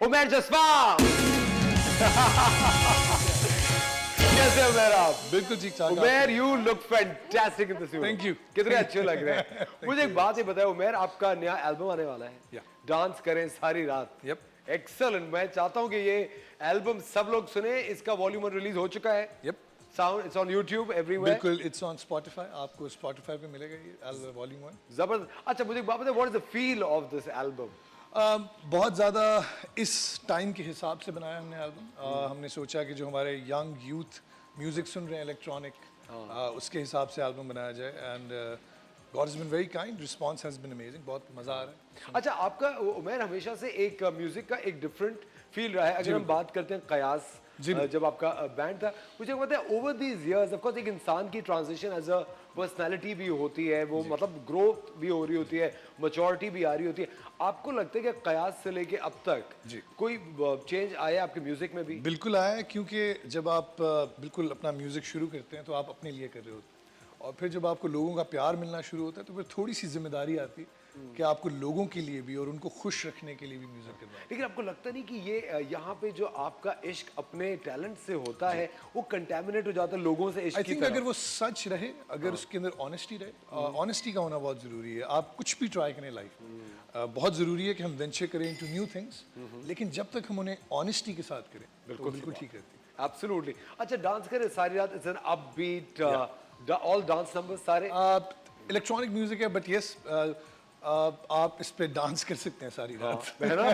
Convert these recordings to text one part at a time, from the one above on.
उमर जसवाल। कैसे हो उमर आप? बिल्कुल ठीक ठाक। Umar, you look fantastic in this. Thank you. कितने अच्छे लग रहे हैं। मुझे एक बात ये बताओ उमर, आपका नया एल्बम आने वाला है। Yeah. डांस करें सारी रात। Yep. एक्सेलेंट। मैं चाहता हूँ कि ये एल्बम सब लोग सुने। इसका वॉल्यूम 1 रिलीज हो चुका है। Yep. Sound it's on YouTube everywhere. बिल्कुल, इट्स ऑन स्पॉटिफाई। आपको स्पॉटिफाई पे मिलेगा ये वॉल्यूम 1। जबरदस्त। अच्छा मुझे एक बात बताओ, what is the feel of this album? बहुत ज़्यादा इस टाइम के हिसाब से बनाया हमने एल्बम। हमने सोचा कि जो हमारे यंग यूथ म्यूजिक सुन रहे हैं इलेक्ट्रॉनिक, उसके हिसाब से एल्बम बनाया जाए। And God has been very kind, response has been amazing, बहुत मज़ा आ रहा है। अच्छा आपका उमर हमेशा से एक म्यूजिक का एक डिफरेंट फील रहा है। अगर हम बात करते हैं कयास, जब आपका बैंड था, मुझे पता है over these years of course एक इंसान की ट्रांजिशन एज अ पर्सनालिटी भी होती है, वो मतलब ग्रोथ भी हो रही होती है, मैच्योरिटी भी आ रही होती है। आपको लगता है कि कयास से लेके अब तक कोई चेंज आया आपके म्यूजिक में भी? बिल्कुल आया है, क्योंकि जब आप बिल्कुल अपना म्यूजिक शुरू करते हैं तो आप अपने लिए कर रहे होते हैं, और फिर जब आपको लोगों का प्यार मिलना शुरू होता है तो फिर थोड़ी सी जिम्मेदारी आती है कि आपको लोगों के लिए भी और उनको खुश रखने के लिए भी म्यूजिक करना है। लेकिन आपको लगता नहीं कि ये यहाँ पे जो आपका इश्क अपने टैलेंट से होता है वो कंटेमिनेट हो जाता है लोगों से इश्क आई की थिंक तरह? अगर वो सच रहे, अगर उसके अंदर ऑनेस्टी रहे, ऑनेस्टी का होना बहुत ज़रूरी है। आप कुछ भी ट्राई करें लाइफ में, बहुत ज़रूरी है कि हम वेंचर करें इनटू न्यू थिंग्स, लेकिन जब तक हम उन्हें ऑनेस्टी के साथ करें तो बिल्कुल ठीक रहती है। एब्सोल्युटली। अच्छा डांस करें सारी रात, it's an upbeat all dance numbers सारे। इलेक्ट्रॉनिक म्यूजिक है, बट यस आप इस पे डांस कर सकते हैं सारी रात। है ना?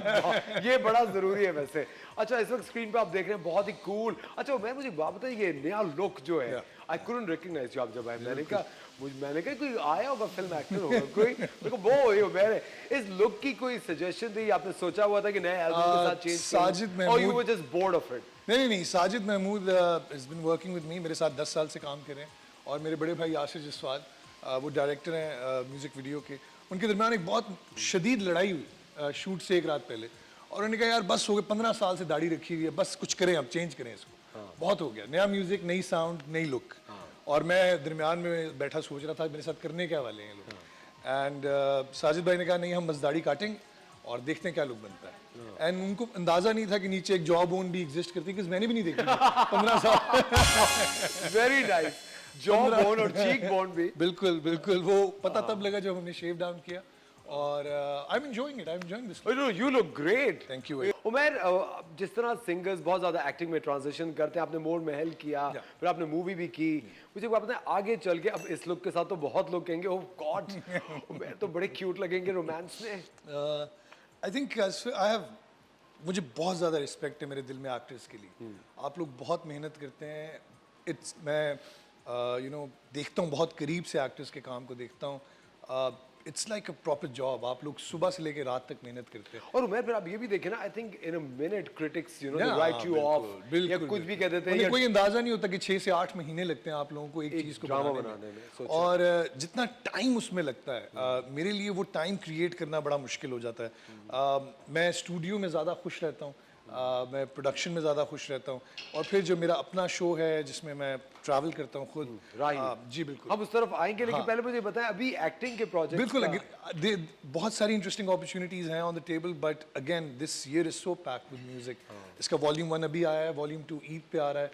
ये बड़ा जरूरी है वैसे। अच्छा इस वक्त स्क्रीन पे आप देख रहे हैं बहुत ही कूल। अच्छा मैं मुझे बात बताइए, ये नया लुक जो है, आई कुडंट रिकॉग्नाइज यू। आप जब आए मैंने कहा कोई आया होगा, फिल्म एक्टर होगा कोई, मेरे को वो हो मैंने इस लुक की कोई सजेशन दी, आपने सोचा हुआ था कि नए एल्बम के साथ चेंज साजिद और you were Mahmood, just board of it? नहीं, Sajid Mahmood has been working with me, मेरे साथ 10 साल से काम कर रहे हैं, और मेरे बड़े भाई यासिर जसवाल, वो डायरेक्टर हैं म्यूजिक वीडियो के। उनके दरमियान एक बहुत शदीद लड़ाई हुई शूट से एक रात पहले, और उन्होंने कहा यार बस हो गया, 15 साल से दाढ़ी रखी हुई है, बस कुछ करें, अब चेंज करें इसको, बहुत हो गया, नया म्यूजिक, नई साउंड, नई लुक। और मैं दरमियान में बैठा सोच रहा था मेरे साथ करने क्या वाले हैं लोग, एंड साजिद भाई ने कहा नहीं हम बस दाढ़ी काटेंगे और देखते हैं क्या लुक बनता है। एंड उनको अंदाजा नहीं था कि नीचे एक जॉ बोन भी एग्जिस्ट करती है, क्योंकि मैंने भी नहीं देखी 15 साल। Very nice. जॉ बोन और चीक बोन भी बिल्कुल बिल्कुल, वो पता तब लगा जब हमने शेव डाउन किया, और I am enjoying it, I am enjoying this. You look great. Thank you. Umar, जिस तरह सिंगर्स बहुत ज्यादा एक्टिंग में ट्रांजिशन करते हैं, आपने मोर महल किया, फिर आपने मूवी भी की, मुझे पता है आगे चल के अब इस लुक के साथ तो बहुत लोग कहेंगे ओह गॉड उमर तो बड़े क्यूट लगेंगे रोमांस में। आई थिंक आई हैव, मुझे बहुत ज़्यादा रिस्पेक्ट है मेरे दिल में एक्टर्स के लिए। आप लोग बहुत मेहनत करते हैं। इट्स मैं देखता हूँ बहुत करीब से एक्टर्स के काम को देखता हूँ। It's like a proper job. आप लोग सुबह से लेकर रात तक मेहनत करते हैं। और उमर फिर आप ये भी देखें ना, I think in a minute critics right you of या कुछ भी कह देते हैं, कोई अंदाजा नहीं होता कि 6 से 8 महीने लगते हैं आप लोगों को एक चीज़ को बनाने में। और जितना टाइम उसमें लगता है, मेरे लिए वो टाइम क्रिएट करना बड़ा मुश्किल हो जाता है। मैं स्टूडियो में ज़्यादा खुश रहता हूँ, मैं प्रोडक्शन में ज़्यादा खुश रहता हूँ, और फिर जो मेरा अपना शो है जिसमें मैं ट्रैवल करता हूँ खुद। जी बिल्कुल, हम उस तरफ आएंगे, लेकिन पहले मुझे बताएं अभी एक्टिंग के प्रोजेक्ट। बिल्कुल, बहुत सारी इंटरेस्टिंग अपॉर्चुनिटीज़ हैं on the table, but again this year is so packed with music. इसका वॉल्यूम 1 अभी आया है, वॉल्यूम 2 ईद पे आ रहा है,